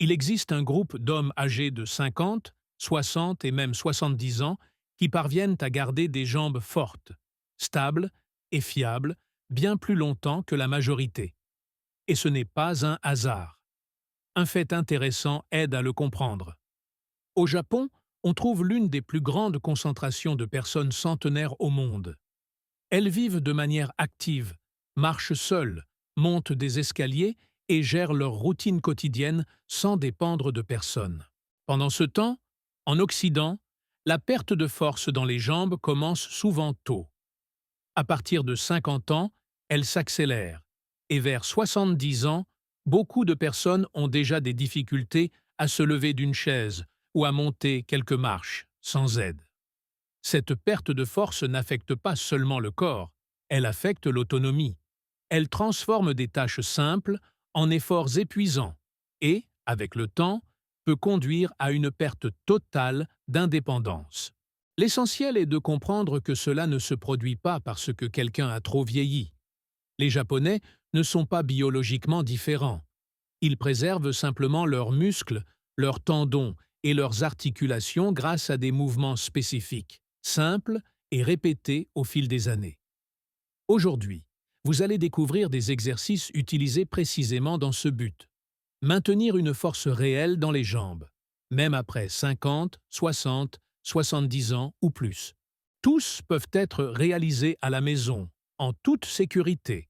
Il existe un groupe d'hommes âgés de 50, 60 et même 70 ans qui parviennent à garder des jambes fortes, stables et fiables bien plus longtemps que la majorité. Et ce n'est pas un hasard. Un fait intéressant aide à le comprendre. Au Japon, on trouve l'une des plus grandes concentrations de personnes centenaires au monde. Elles vivent de manière active, marchent seules, montent des escaliers et gèrent leur routine quotidienne sans dépendre de personne. Pendant ce temps, en Occident, la perte de force dans les jambes commence souvent tôt. À partir de 50 ans, elle s'accélère, et vers 70 ans, beaucoup de personnes ont déjà des difficultés à se lever d'une chaise ou à monter quelques marches, sans aide. Cette perte de force n'affecte pas seulement le corps, elle affecte l'autonomie. Elle transforme des tâches simples en efforts épuisants et, avec le temps, peut conduire à une perte totale d'indépendance. L'essentiel est de comprendre que cela ne se produit pas parce que quelqu'un a trop vieilli. Les Japonais ne sont pas biologiquement différents. Ils préservent simplement leurs muscles, leurs tendons et leurs articulations grâce à des mouvements spécifiques, simples et répétés au fil des années. Aujourd'hui, vous allez découvrir des exercices utilisés précisément dans ce but. Maintenir une force réelle dans les jambes, même après 50, 60, 70 ans ou plus. Tous peuvent être réalisés à la maison, en toute sécurité,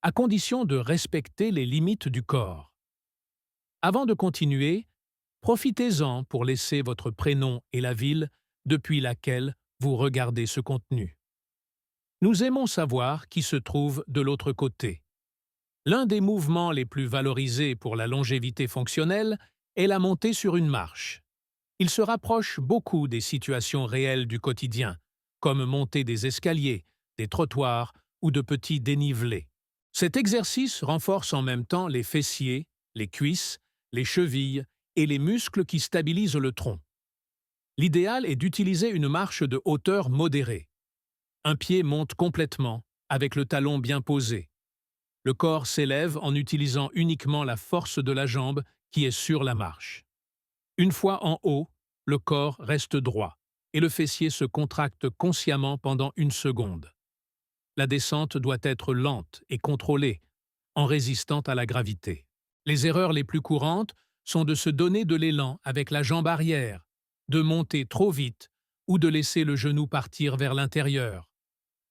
à condition de respecter les limites du corps. Avant de continuer, profitez-en pour laisser votre prénom et la ville depuis laquelle vous regardez ce contenu. Nous aimons savoir qui se trouve de l'autre côté. L'un des mouvements les plus valorisés pour la longévité fonctionnelle est la montée sur une marche. Il se rapproche beaucoup des situations réelles du quotidien, comme monter des escaliers, des trottoirs ou de petits dénivelés. Cet exercice renforce en même temps les fessiers, les cuisses, les chevilles et les muscles qui stabilisent le tronc. L'idéal est d'utiliser une marche de hauteur modérée. Un pied monte complètement, avec le talon bien posé. Le corps s'élève en utilisant uniquement la force de la jambe qui est sur la marche. Une fois en haut, le corps reste droit et le fessier se contracte consciemment pendant une seconde. La descente doit être lente et contrôlée, en résistant à la gravité. Les erreurs les plus courantes sont de se donner de l'élan avec la jambe arrière, de monter trop vite ou de laisser le genou partir vers l'intérieur.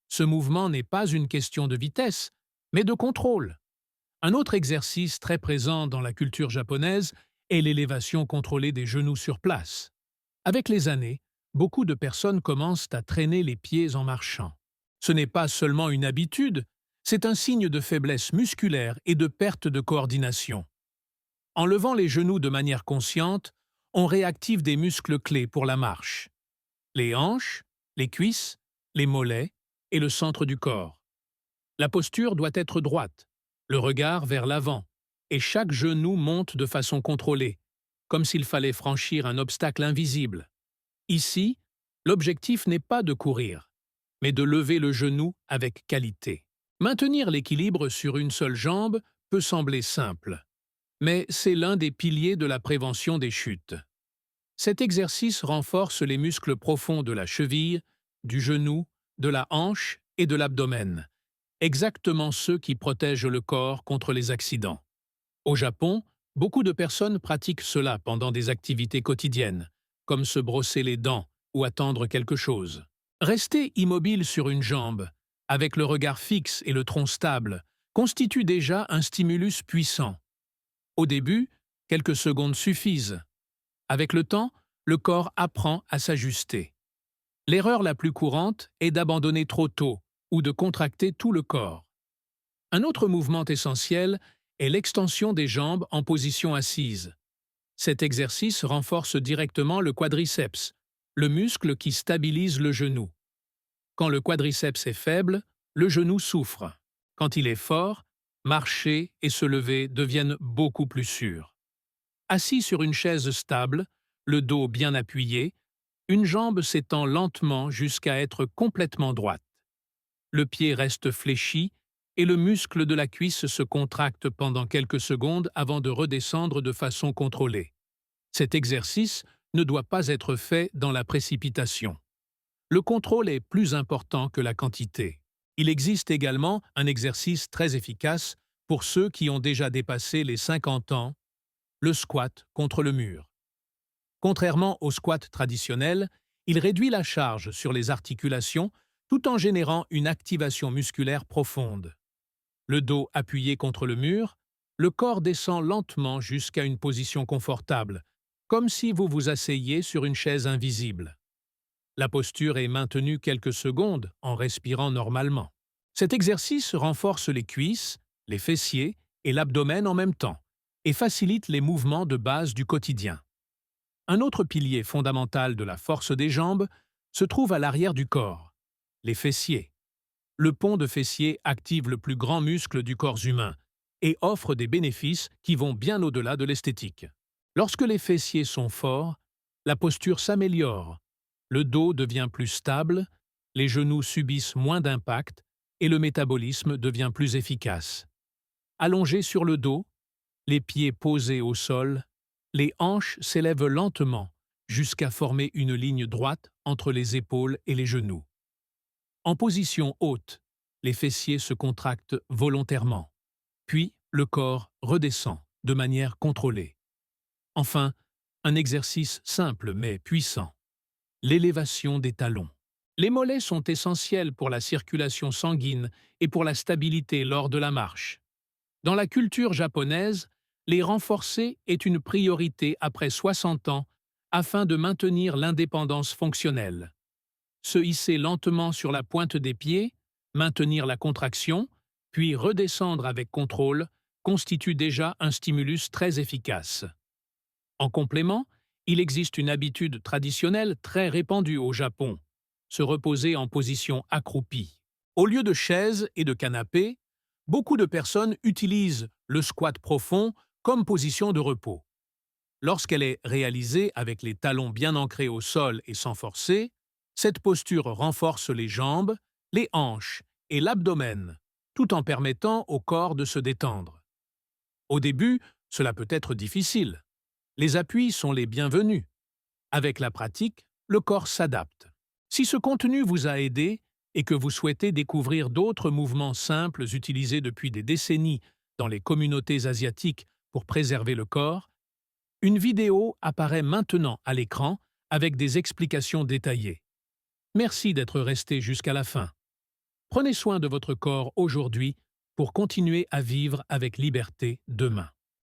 Ce mouvement n'est pas une question de vitesse, mais de contrôle. Un autre exercice très présent dans la culture japonaise est l'élévation contrôlée des genoux sur place. Avec les années, beaucoup de personnes commencent à traîner les pieds en marchant. Ce n'est pas seulement une habitude, c'est un signe de faiblesse musculaire et de perte de coordination. En levant les genoux de manière consciente, on réactive des muscles clés pour la marche. Les hanches, les cuisses, les mollets et le centre du corps. La posture doit être droite, le regard vers l'avant, et chaque genou monte de façon contrôlée, comme s'il fallait franchir un obstacle invisible. Ici, l'objectif n'est pas de courir, mais de lever le genou avec qualité. Maintenir l'équilibre sur une seule jambe peut sembler simple, mais c'est l'un des piliers de la prévention des chutes. Cet exercice renforce les muscles profonds de la cheville, du genou, de la hanche et de l'abdomen, exactement ceux qui protègent le corps contre les accidents. Au Japon, beaucoup de personnes pratiquent cela pendant des activités quotidiennes, comme se brosser les dents ou attendre quelque chose. Rester immobile sur une jambe, avec le regard fixe et le tronc stable, constitue déjà un stimulus puissant. Au début, quelques secondes suffisent. Avec le temps, le corps apprend à s'ajuster. L'erreur la plus courante est d'abandonner trop tôt ou de contracter tout le corps. Un autre mouvement essentiel est l'extension des jambes en position assise. Cet exercice renforce directement le quadriceps, le muscle qui stabilise le genou. Quand le quadriceps est faible, le genou souffre. Quand il est fort, marcher et se lever deviennent beaucoup plus sûrs. Assis sur une chaise stable, le dos bien appuyé, une jambe s'étend lentement jusqu'à être complètement droite. Le pied reste fléchi et le muscle de la cuisse se contracte pendant quelques secondes avant de redescendre de façon contrôlée. Cet exercice ne doit pas être fait dans la précipitation. Le contrôle est plus important que la quantité. Il existe également un exercice très efficace pour ceux qui ont déjà dépassé les 50 ans, le squat contre le mur. Contrairement au squat traditionnel, il réduit la charge sur les articulations tout en générant une activation musculaire profonde. Le dos appuyé contre le mur, le corps descend lentement jusqu'à une position confortable, comme si vous vous asseyiez sur une chaise invisible. La posture est maintenue quelques secondes en respirant normalement. Cet exercice renforce les cuisses, les fessiers et l'abdomen en même temps et facilite les mouvements de base du quotidien. Un autre pilier fondamental de la force des jambes se trouve à l'arrière du corps, les fessiers. Le pont de fessier active le plus grand muscle du corps humain et offre des bénéfices qui vont bien au-delà de l'esthétique. Lorsque les fessiers sont forts, la posture s'améliore, le dos devient plus stable, les genoux subissent moins d'impact et le métabolisme devient plus efficace. Allongés sur le dos, les pieds posés au sol, les hanches s'élèvent lentement jusqu'à former une ligne droite entre les épaules et les genoux. En position haute, les fessiers se contractent volontairement, puis le corps redescend de manière contrôlée. Enfin, un exercice simple mais puissant, l'élévation des talons. Les mollets sont essentiels pour la circulation sanguine et pour la stabilité lors de la marche. Dans la culture japonaise, les renforcer est une priorité après 60 ans afin de maintenir l'indépendance fonctionnelle. Se hisser lentement sur la pointe des pieds, maintenir la contraction, puis redescendre avec contrôle constitue déjà un stimulus très efficace. En complément, il existe une habitude traditionnelle très répandue au Japon, se reposer en position accroupie. Au lieu de chaises et de canapés, beaucoup de personnes utilisent le squat profond comme position de repos. Lorsqu'elle est réalisée avec les talons bien ancrés au sol et sans forcer, cette posture renforce les jambes, les hanches et l'abdomen, tout en permettant au corps de se détendre. Au début, cela peut être difficile. Les appuis sont les bienvenus. Avec la pratique, le corps s'adapte. Si ce contenu vous a aidé et que vous souhaitez découvrir d'autres mouvements simples utilisés depuis des décennies dans les communautés asiatiques pour préserver le corps, une vidéo apparaît maintenant à l'écran avec des explications détaillées. Merci d'être resté jusqu'à la fin. Prenez soin de votre corps aujourd'hui pour continuer à vivre avec liberté demain.